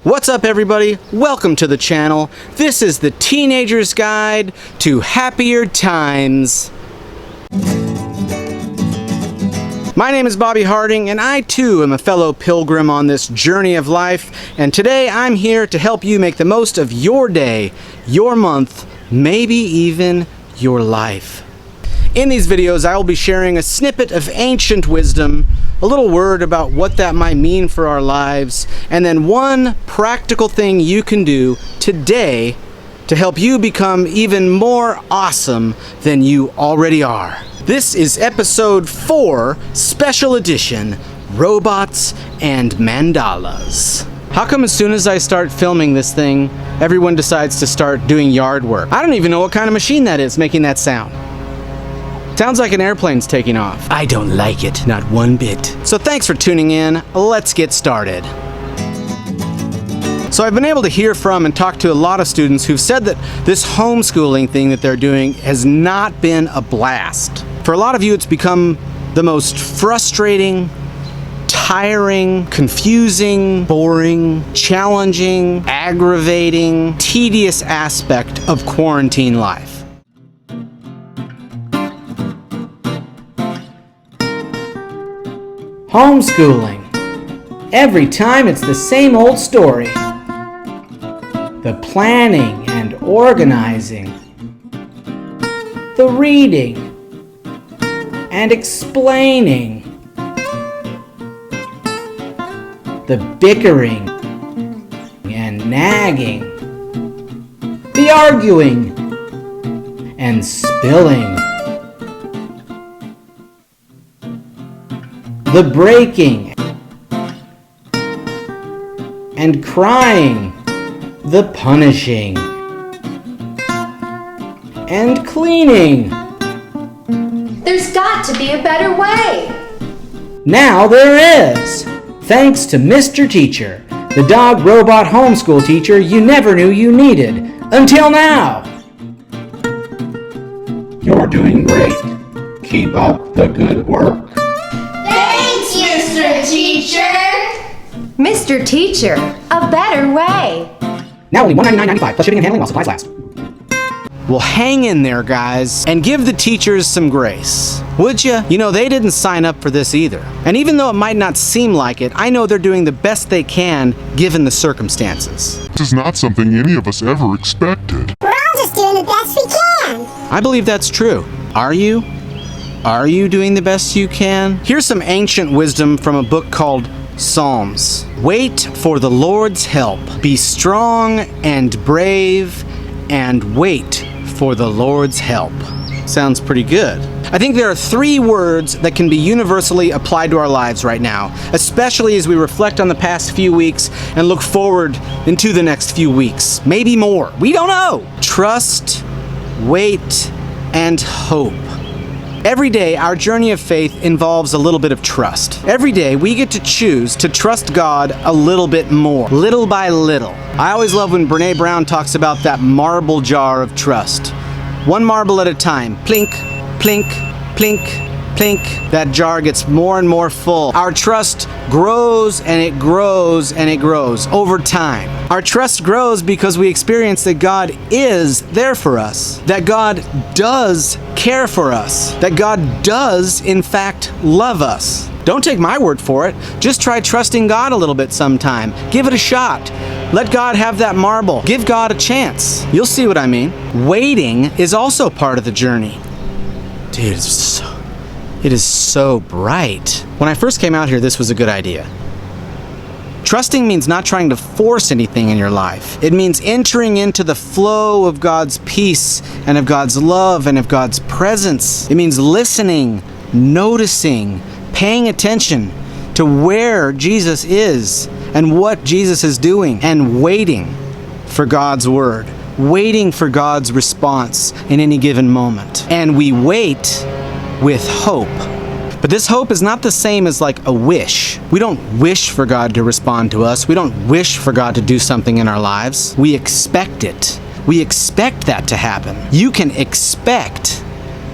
What's up, everybody? Welcome to the channel. This is the Teenager's Guide to Happier Times. My name is Bobby Harding, and I too am a fellow pilgrim on this journey of life, and today I'm here to help you make the most of your day, your month, maybe even your life. In these videos, I will be sharing a snippet of ancient wisdom, a little word about what that might mean for our lives, and then one practical thing you can do today to help you become even more awesome than you already are. This is episode 4, special edition, Robots and Mandalas. How come as soon as I start filming this thing, everyone decides to start doing yard work? I don't even know what kind of machine that is making that sound. Sounds like an airplane's taking off. I don't like it, not one bit. So thanks for tuning in. Let's get started. So I've been able to hear from and talk to a lot of students who've said that this homeschooling thing that they're doing has not been a blast. For a lot of you, it's become the most frustrating, tiring, confusing, boring, challenging, aggravating, tedious aspect of quarantine life. Homeschooling. Every time it's the same old story. The planning and organizing. The reading and explaining. The bickering and nagging. The arguing and spilling. The breaking and crying, the punishing and cleaning. There's got to be a better way. Now there is, thanks to Mr. Teacher, the dog robot homeschool teacher you never knew you needed, until now. You're doing great. Keep up the good work. Mr. Teacher! Mr. Teacher, a better way. Now only $199.95 plus shipping and handling while supplies last. Well, hang in there, guys, and give the teachers some grace. Would you? You know, they didn't sign up for this either. And even though it might not seem like it, I know they're doing the best they can given the circumstances. This is not something any of us ever expected. We're all just doing the best we can. I believe that's true. Are you? Are you doing the best you can? Here's some ancient wisdom from a book called Psalms. Wait for the Lord's help. Be strong and brave, and wait for the Lord's help. Sounds pretty good. I think there are 3 words that can be universally applied to our lives right now, especially as we reflect on the past few weeks and look forward into the next few weeks. Maybe more. We don't know. Trust, wait, and hope. Every day, our journey of faith involves a little bit of trust. Every day, we get to choose to trust God a little bit more, little by little. I always love when Brene Brown talks about that marble jar of trust. One marble at a time. Plink, plink, plink, plink. That jar gets more and more full. Our trust grows and it grows and it grows over time. Our trust grows because we experience that God is there for us, that God does care for us, that God does, in fact, love us. Don't take my word for it. Just try trusting God a little bit sometime. Give it a shot. Let God have that marble. Give God a chance. You'll see what I mean. Waiting is also part of the journey. Dude, it is so bright. When I first came out here, this was a good idea. Trusting means not trying to force anything in your life. It means entering into the flow of God's peace and of God's love and of God's presence. It means listening, noticing, paying attention to where Jesus is and what Jesus is doing, and waiting for God's word, waiting for God's response in any given moment. And we wait with hope. But this hope is not the same as like a wish. We don't wish for God to respond to us. We don't wish for God to do something in our lives. We expect it. We expect that to happen. You can expect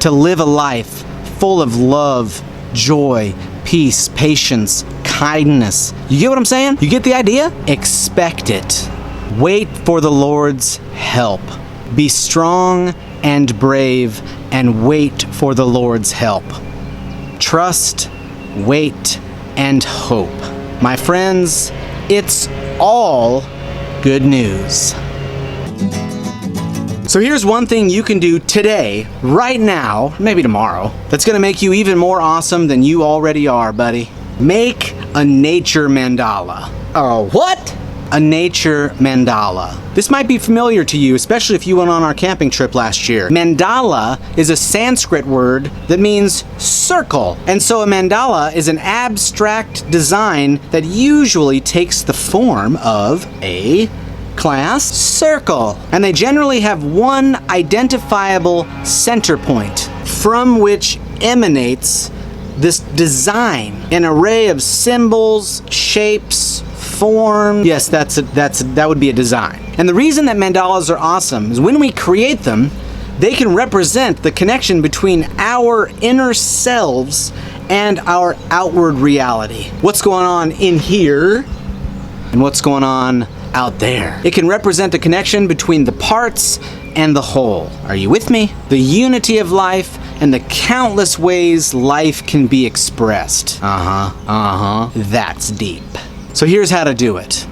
to live a life full of love, joy, peace, patience, kindness. You get what I'm saying? You get the idea? Expect it. Wait for the Lord's help. Be strong and brave and wait for the Lord's help. Trust, wait, and hope. My friends, it's all good news. So here's one thing you can do today, right now, maybe tomorrow, that's gonna make you even more awesome than you already are, buddy. Make a nature mandala. Oh, what? A nature mandala. This might be familiar to you, especially if you went on our camping trip last year. Mandala is a Sanskrit word that means circle. And so a mandala is an abstract design that usually takes the form of a class circle. And they generally have one identifiable center point from which emanates this design, an array of symbols, shapes, form. Yes, that would be a design. And the reason that mandalas are awesome is when we create them, they can represent the connection between our inner selves and our outward reality. What's going on in here and what's going on out there. It can represent the connection between the parts and the whole. Are you with me? The unity of life and the countless ways life can be expressed. That's deep. So here's how to do it.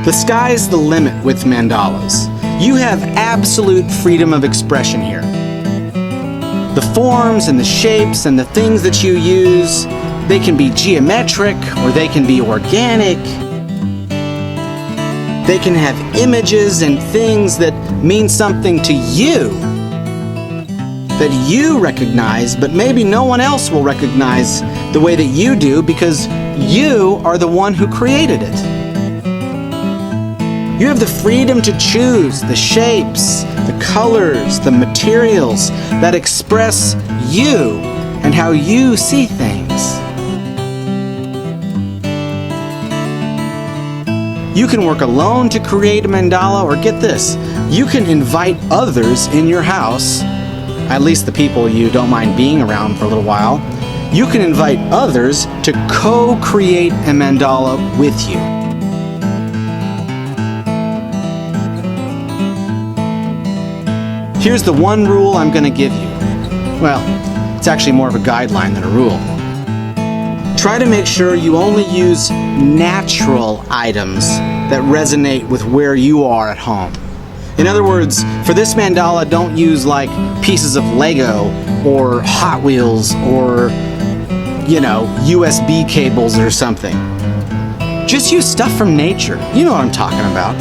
The sky's the limit with mandalas. You have absolute freedom of expression here. The forms and the shapes and the things that you use, they can be geometric or they can be organic. They can have images and things that mean something to you, that you recognize, but maybe no one else will recognize the way that you do because you are the one who created it. You have the freedom to choose the shapes, the colors, the materials that express you and how you see things. You can work alone to create a mandala, or get this, you can invite others in your house, at least the people you don't mind being around for a little while. You can invite others to co-create a mandala with you. Here's the one rule I'm going to give you. Well, it's actually more of a guideline than a rule. Try to make sure you only use natural items that resonate with where you are at home. In other words, for this mandala, don't use like pieces of Lego or Hot Wheels or, USB cables or something. Just use stuff from nature. You know what I'm talking about.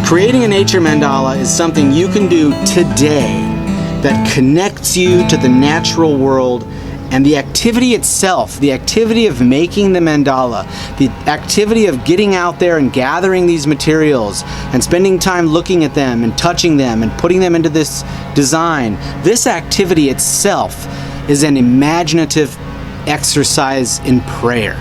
Creating a nature mandala is something you can do today that connects you to the natural world, and the activity itself, the activity of making the mandala, the activity of getting out there and gathering these materials and spending time looking at them and touching them and putting them into this design, this activity itself is an imaginative exercise in prayer.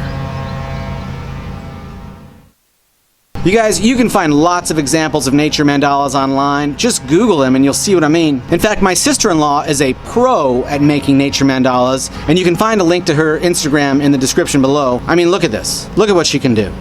You guys, you can find lots of examples of nature mandalas online. Just Google them and you'll see what I mean. In fact, my sister-in-law is a pro at making nature mandalas, and you can find a link to her Instagram in the description below. I mean, look at this. Look at what she can do.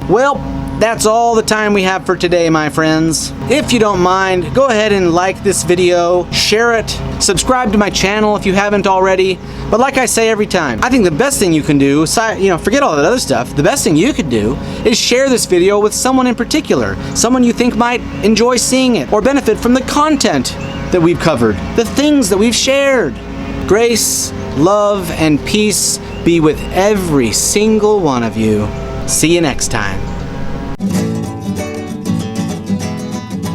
Well, That's all the time we have for today, my friends. If you don't mind, go ahead and like this video, share it, subscribe to my channel if you haven't already. But like I say every time, I think the best thing you can do, forget all that other stuff, the best thing you could do is share this video with someone in particular, someone you think might enjoy seeing it or benefit from the content that we've covered, the things that we've shared. Grace, love, and peace be with every single one of you. See you next time.